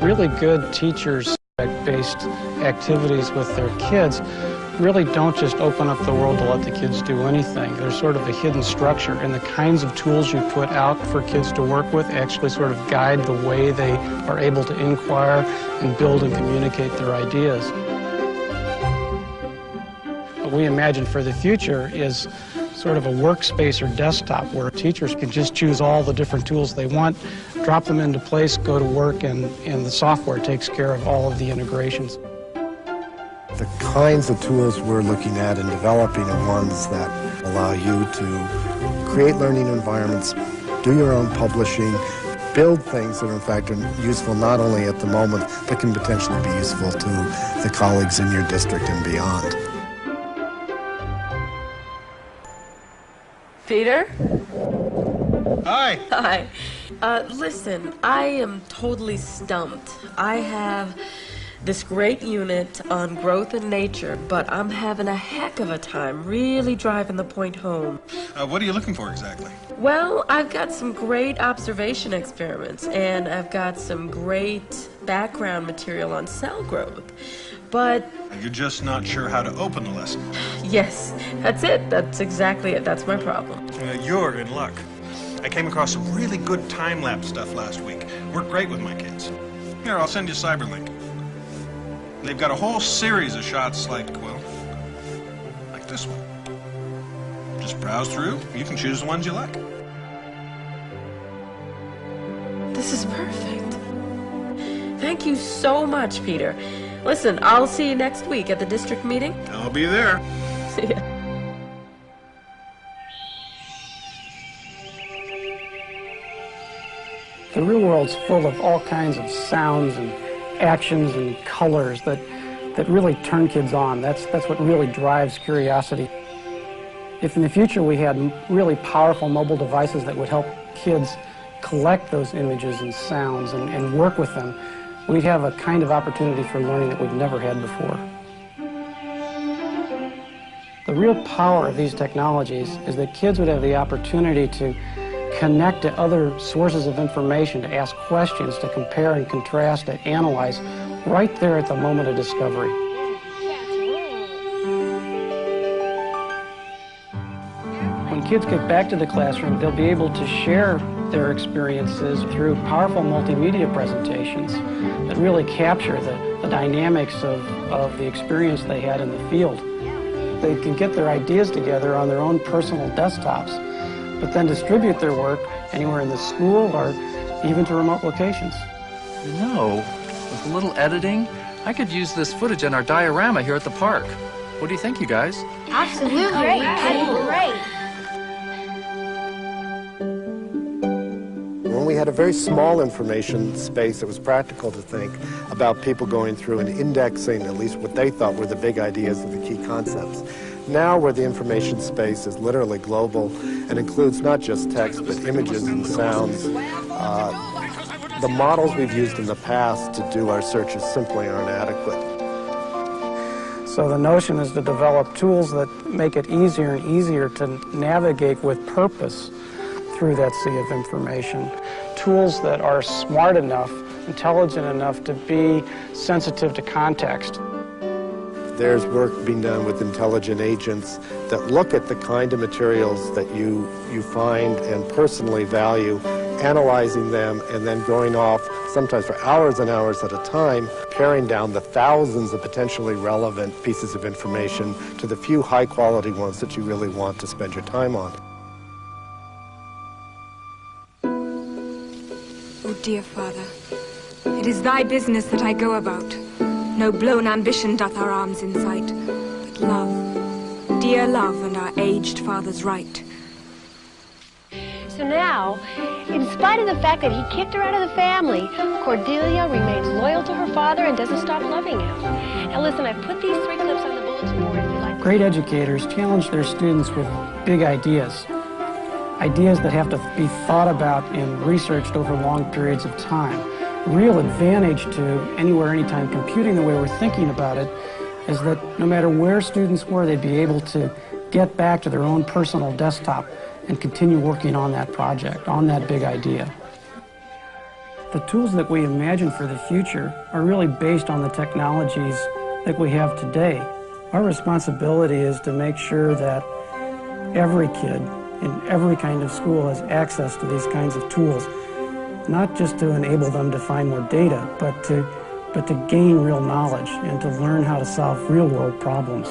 Really good teachers-based activities with their kids really don't just open up the world to let the kids do anything. There's sort of a hidden structure, and the kinds of tools you put out for kids to work with actually sort of guide the way they are able to inquire and build and communicate their ideas. What we imagine for the future is sort of a workspace or desktop where teachers can just choose all the different tools they want, drop them into place, go to work, and the software takes care of all of the integrations. The kinds of tools we're looking at and developing are ones that allow you to create learning environments, do your own publishing, build things that are in fact are useful not only at the moment, but can potentially be useful to the colleagues in your district and beyond. Peter? Hi. Hi. Listen, I am totally stumped. I have this great unit on growth and nature, but I'm having a heck of a time really driving the point home. What are you looking for exactly? Well, I've got some great observation experiments, and I've got some great background material on cell growth, but... You're just not sure how to open the lesson. Yes, that's it. That's exactly it. That's my problem. You're in luck. I came across some really good time-lapse stuff last week. Worked great with my kids. Here, I'll send you Cyberlink. They've got a whole series of shots like, well, like this one. Just browse through. You can choose the ones you like. This is perfect. Thank you so much, Peter. Listen, I'll see you next week at the district meeting. I'll be there. See ya. The real world's full of all kinds of sounds and actions and colors that really turn kids on. That's what really drives curiosity. If in the future we had really powerful mobile devices that would help kids collect those images and sounds and work with them, we'd have a kind of opportunity for learning that we've never had before. The real power of these technologies is that kids would have the opportunity to connect to other sources of information, to ask questions, to compare and contrast, to analyze right there at the moment of discovery. When kids get back to the classroom, they'll be able to share their experiences through powerful multimedia presentations that really capture the dynamics of the experience they had in the field. They can get their ideas together on their own personal desktops, but then distribute their work anywhere in the school or even to remote locations. You know, with a little editing, I could use this footage in our diorama here at the park. What do you think, you guys? Absolutely. Great. When we had a very small information space, it was practical to think about people going through and indexing at least what they thought were the big ideas of the key concepts. Now, where the information space is literally global and includes not just text, but images and sounds, the models we've used in the past to do our searches simply aren't adequate. So the notion is to develop tools that make it easier and easier to navigate with purpose through that sea of information. Tools that are smart enough, intelligent enough to be sensitive to context. There's work being done with intelligent agents that look at the kind of materials that you find and personally value, analyzing them, and then going off, sometimes for hours and hours at a time, paring down the thousands of potentially relevant pieces of information to the few high-quality ones that you really want to spend your time on. O dear Father, it is thy business that I go about. No blown ambition doth our arms incite, but love, dear love, and our aged father's right. So now, in spite of the fact that he kicked her out of the family, Cordelia remains loyal to her father and doesn't stop loving him. Now listen, I put these 3 clips on the bulletin board if you like. Great educators challenge their students with big ideas. Ideas that have to be thought about and researched over long periods of time. Real advantage to anywhere, anytime computing the way we're thinking about it is that no matter where students were, they'd be able to get back to their own personal desktop and continue working on that project, on that big idea. The tools that we imagine for the future are really based on the technologies that we have today. Our responsibility is to make sure that every kid in every kind of school has access to these kinds of tools, not just to enable them to find more data, but to gain real knowledge and to learn how to solve real-world problems.